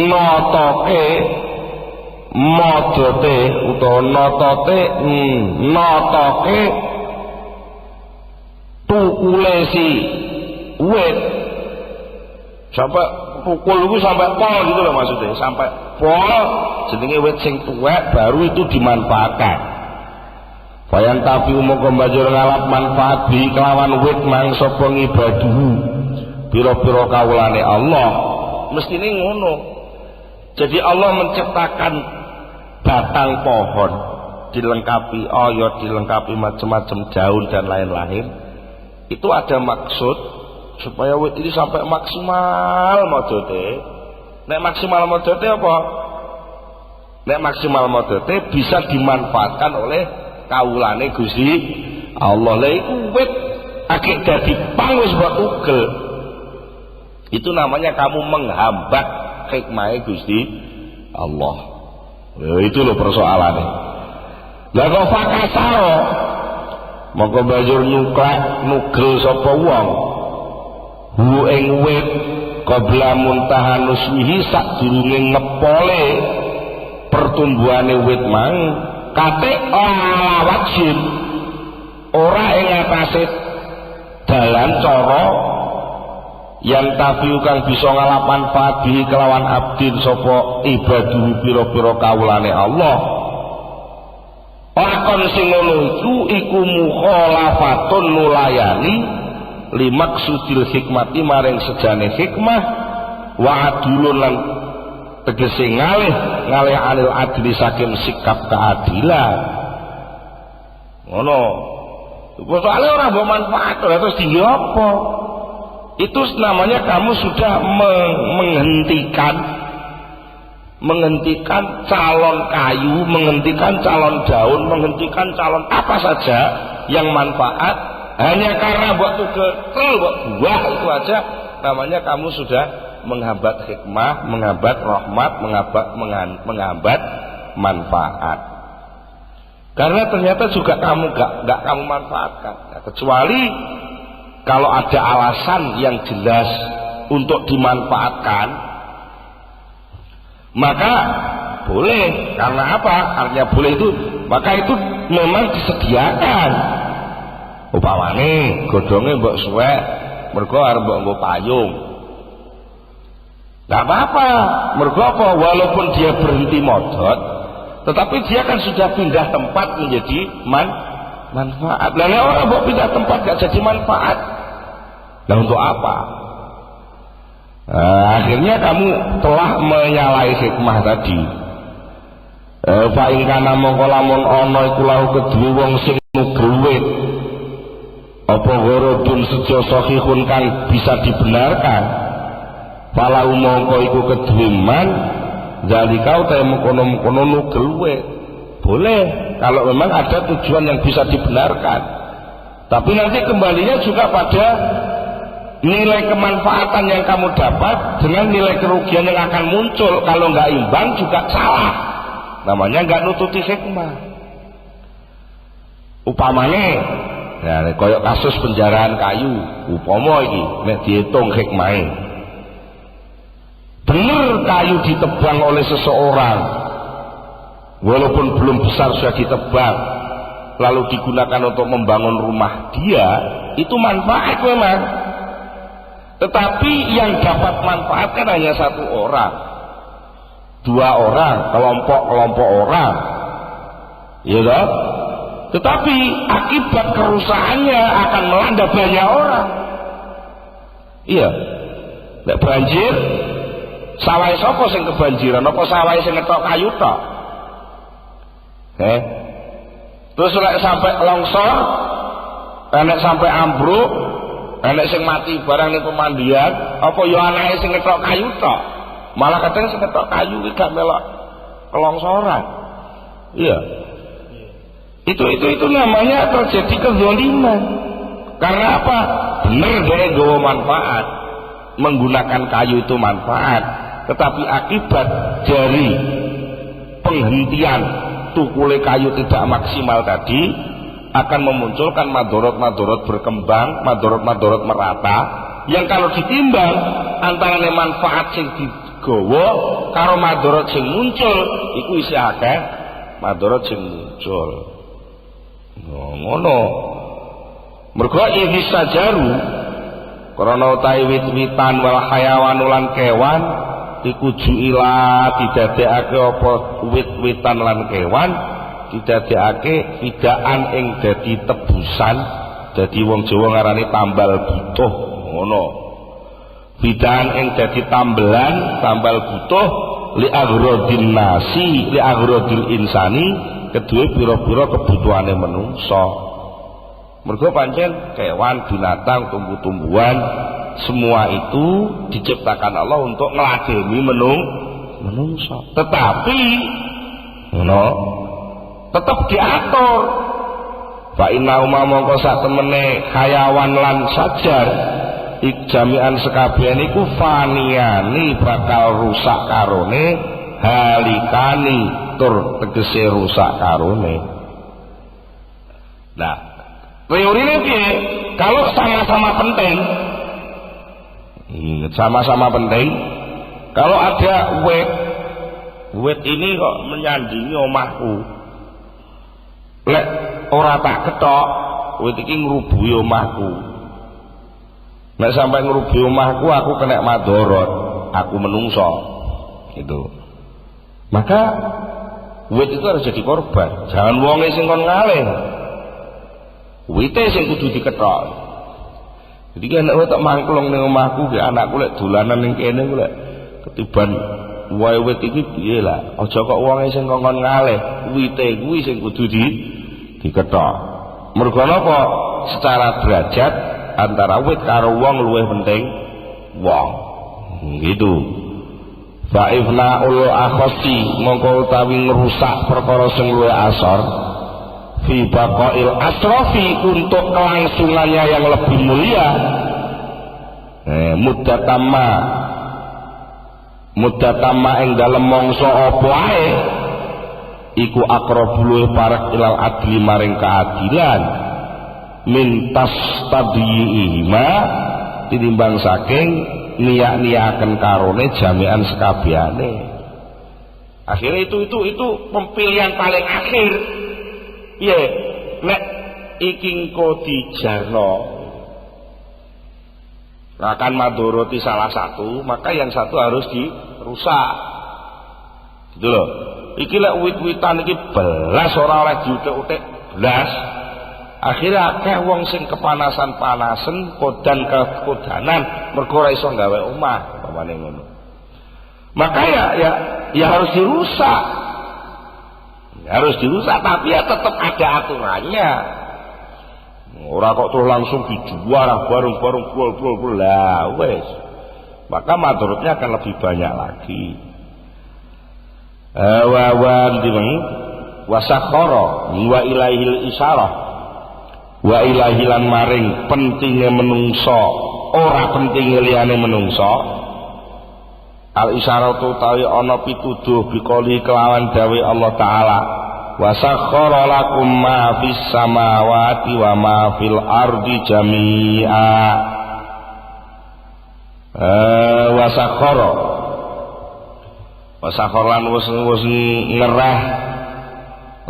notoke modote utawa notoke tukule si wit sampai pukul itu sampai pol gitu loh maksudnya, sampai pol jenenge wit sing tuwek baru itu dimanfaatkan. Bayan tapi umum kembajur ngalap manfaat bi kelawan wit mang sapa ngibaduhu pira-pira kawulane Allah mestine ngono. Jadi Allah menciptakan batang pohon dilengkapi oyot, dilengkapi macam-macam daun dan lain-lain. Itu ada maksud supaya wit ini sampai maksimal modote. Nek maksimal modote apa? Nek maksimal modote bisa dimanfaatkan oleh kawulane Gusti Allah. Lah iku wit akeh dadi pang wis mbok ugel. Itu namanya kamu menghambat hikmah Gusti Allah. Itu loh persoalannya. Lah kok fakasaro mongko banjur nugel sapa wong hu ing wit qabla muntaha nuswihi sadurunge ngepole pertumbuhane wit mang kate ala wajib ora ing atase dalan cara yang tafiu kang bisa ngalapan fadhi kelawan abdin sapa ibaduh pira-pira kawulane Allah. Lakon sing ngono iku mukhalafatun nulayani limaksudil hikmati maring sejane hikmah wa adulun lan tegese ngalih anil adli saking sikap keadilan. Ngono. Soalnya orang mbok manfaat terus tinggi apa? Itu namanya kamu sudah menghentikan calon kayu, menghentikan calon daun, menghentikan calon apa saja yang manfaat hanya karena buat tukel, buat buah itu aja. Namanya kamu sudah menghambat hikmah, menghambat rahmat, menghambat manfaat. Karena ternyata juga kamu gak kamu manfaatkan. Nah, kecuali kalau ada alasan yang jelas untuk dimanfaatkan, maka boleh. Karena apa? Artinya boleh itu, maka itu memang disediakan. Upamane godhonge mbok suwek mergo arep mbok nggo payung. Enggak apa-apa. Mergo apa? Walaupun dia berhenti modot, tetapi dia kan sudah pindah tempat menjadi manfaat. Lah nek ora mbok pindah tempat gak jadi manfaat. Lah untuk apa? Akhirnya kamu telah menyalahi hikmah tadi. Fa ing kana mongko lamun ana iku lahu kedue wong sing nugel apa gharadun sejo sahihun kang bisa dibenarkan. Fala mongko iku kedue man zalika ta mengkono-mengkono nugel boleh kalau memang ada tujuan yang bisa dibenarkan. Tapi nanti kembalinya juga pada nilai kemanfaatan yang kamu dapat dengan nilai kerugian yang akan muncul. Kalau nggak imbang juga salah, namanya nggak nututi hikmah. Upamane ya koyok kasus penjaraan kayu, upama iki nek dihitung hikmahe bener kayu ditebang oleh seseorang walaupun belum besar sudah ditebang lalu digunakan untuk membangun rumah dia, itu manfaat memang. Tetapi yang dapat manfaat kan hanya satu orang, dua orang, kelompok orang, ya toh? Tetapi akibat kerusakannya akan melanda banyak orang. Iya, nek banjir, sawah sapa sing kebanjiran? Apa sawah sing ngetok kayu tok? Terus lek sampai longsor, nek sampai ambruk, nek sing mati barang ning pemandian, apa ya anake sing ngetok kayu tok? Malah kadang sing ngetok kayu iki gak melok kelongsoran. Iya. Itu namanya terjadi kezaliman. Karena apa? Bener dia gawa manfaat, menggunakan kayu itu manfaat, tetapi akibat dari penghentian tukule kayu tidak maksimal tadi akan memunculkan madorot-madorot berkembang, madorot-madorot merata, yang kalau ditimbang antara manfaat sing digawa karo madorot sing muncul iku isih akeh madorot sing muncul. Ngono. Mergo iki sajaru krana utahe wit-witan wal hayawan lan kewan iku juila didadekake apa wit-witan lan kewan didadekake pidaan ing dadi tebusan. Dadi wong Jawa ngarani tambal butuh, ngono. Pidaan ing dadi tambelan, tambal butuh li agrodin nasi, li agrodil insani, kedua pira-pira kebutuhane manungsa. Mergo pancen kewan, binatang, tumbuh-tumbuhan semua itu diciptakan Allah untuk ngladeni manungsa. Tetapi tetap diatur. Fa inna mongko sak temene hayawan lan sajar jami'an sekabehane iku faniyani bakal rusak karone, halikani tur tegese rusak karone. Nah, teori ini piye? Kalau sama-sama penting, Sama-sama penting. Kalau ada wit ini kok menyandingi omahku, lek ora tak ketok, wit iki ngrubuhi omahku. Nek sampai ngrubuhi omahku, aku kena madorot, aku menungso. Gitu. Maka wit itu harus jadi korban. Jangan wonge sing kon ngalih. Wite sing kudu diketok. Jadi kan nek tak mangklong ning omahku ge anakku lek dolanan ning kene ku lek ketiban wae wit iki piye lah. Aja kok wonge sing kongkon ngalih, wite kuwi sing kudu diketok. Mergo napa? Secara derajat antara wit karo wong luwih penting wong. Gitu. Fa'ifna ul akhasi mongko utawi ngrusak perkara sing luwih asor fi baqail asrafi untuk kelangsungannya yang lebih mulia. Muddatama ing dalem mangsa apa ae iku aqrabul parek ilal adli maring keadilan min tastadiyihima tinimbang saking niyak-niyaken karone jami'an sekabehane. Akhirnya itu pemilihan paling akhir. Iya, nek iki engko dijarno akan madoroti salah satu, maka yang satu harus dirusak. Gitu loh. Iki lek wit-witan iki belas ora oleh diutek-utek belas. Akhirnya akeh wong sing kepanasan-panasen, kodan-kodanan mergo ora iso gawe omah, umpamane ngono. Maka ya harus dirusak. Harus dirusak, tapi ya tetap ada aturannya. Ora kok terus langsung dijual bareng-bareng pul lah wes. Maka madorotnya akan lebih banyak lagi. Wasakhara wa ilaihil isyarah wa ilaihilan maring pentinge menungso ora pentinge liyane menungso. Al isyaratu tawi ana pituduh bikoli kelawan dawe Allah taala wa sakhkhara lakum ma fis samawati wa ma fil ardi jami'a. Wa sakhkhara lan wis ngerah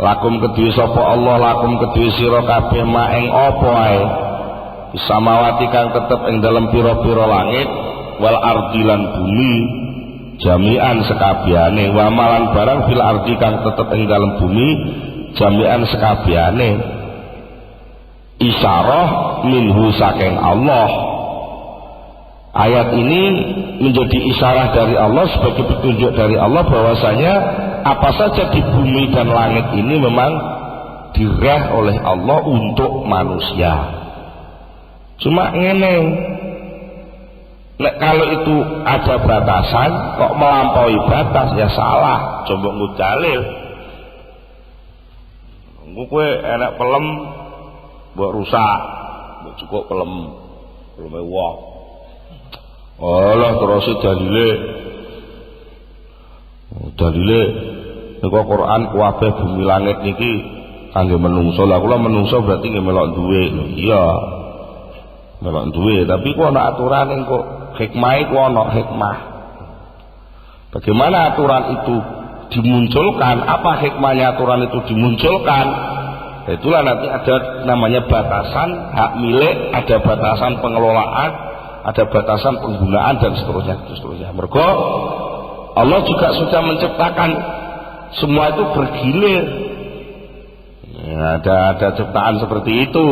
lakum kedue sapa Allah lakum kedue sira kabeh ma ing apa ae fis samawati kang tetep ing dalem pira-pira langit wal ardi lan bumi jami'an sekabehane wa malan barang fil ardi kang tetep ing dalem bumi jami'an sekabehane isyarah minhu saking Allah. Ayat ini menjadi isyarah dari Allah sebagai petunjuk dari Allah bahwasanya apa saja di bumi dan langit ini memang direh oleh Allah untuk manusia. Cuma ngene, nek kalau itu ada batasan kok melampaui batas ya salah. Coba ngudalil kowe enak pelem mbok rusak mbok cukup pelem wah Allah terus dalile nek Quran kabeh bumi langit niki kangge menungso. Lah kula menungso berarti nggih melok duwe. Iya melok duwe, tapi kok ana aturane kok hikmah itu ana hikmah. Bagaimana aturan itu dimunculkan, apa hikmahnya aturan itu dimunculkan? Itulah nanti ada namanya batasan hak milik, ada batasan pengelolaan, ada batasan penggunaan dan seterusnya. Mergo Allah juga sudah menciptakan semua itu bergilir. Ya, ada ciptaan seperti itu.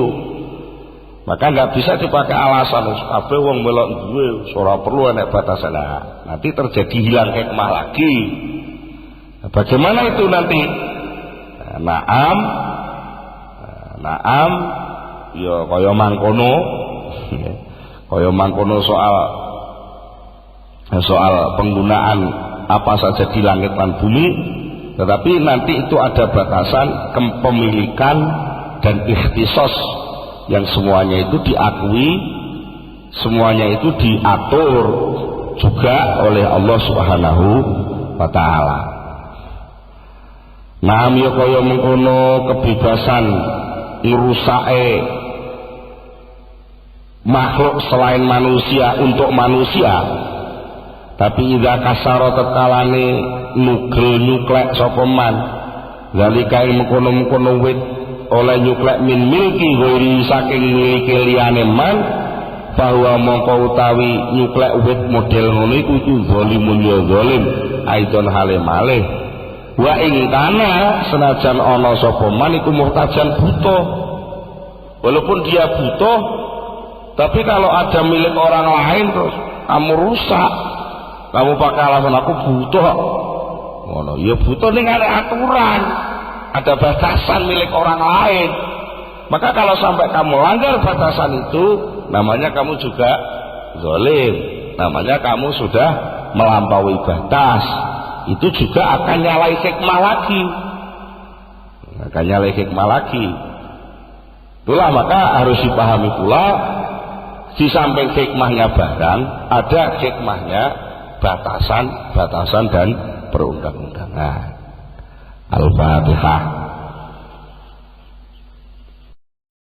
Maka nggak bisa dipakai alasan kabeh wong melok duwe ora perlu enek batasan. Nanti terjadi hilang hikmah lagi. Bagaimana itu nanti? Naam ya kaya mangkono. Kaya mangkono soal penggunaan apa saja di langit dan bumi, tetapi nanti itu ada batasan kepemilikan dan ikhtisos yang semuanya itu diakui, semuanya itu diatur juga oleh Allah Subhanahu wa taala. Naam ya kaya mengkono kebebasan ngrusake makhluk selain manusia untuk manusia, tapi idza kasara tekalane nugel nyuklek sapa man zalika ing mengkono-mengkono wit oleh nyuklek min milki ghairi saking miliki liyane man bahwa mongko utawi nyuklek wit model ngono iku zalimun ya zalim aidon hale malih wa ing kana senajan ana sapa man iku muhtajan butuh, walaupun dia butuh tapi kalau ada milik orang lain terus kamu rusak, kamu pakai alasan aku butuh ngono ya butuh ning ada aturan, ada batasan milik orang lain. Maka kalau sampai kamu langgar batasan itu, namanya kamu juga zalim, namanya kamu sudah melampaui batas. Itu juga akan nyalai hikmah lagi, akan nyalai hikmah lagi. Itulah maka harus dipahami pula, di samping hikmahnya barang, ada hikmahnya batasan dan perundang-undangan. Al-Fatihah.